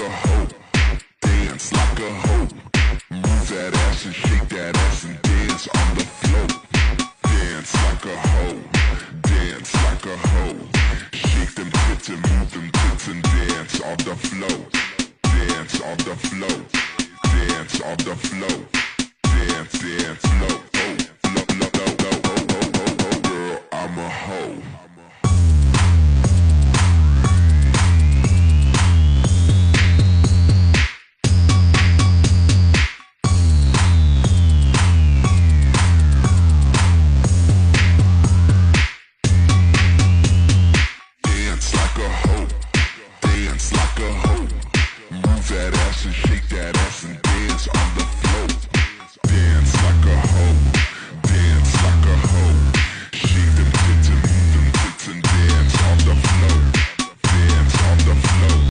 a hoe, dance like a hoe. Move that ass and shake that ass and dance on the floor. Dance like a hoe, dance like a hoe. Shake them tits and move them tits and dance on the floor. Dance on the floor, dance on the floor. Dance, dance, flow, oh, flow, flow, flow, flow, oh, oh, oh, oh, girl, I'm a hoe. Dance like a hoe, dance like a hoe. Move that ass and shake that ass and dance on the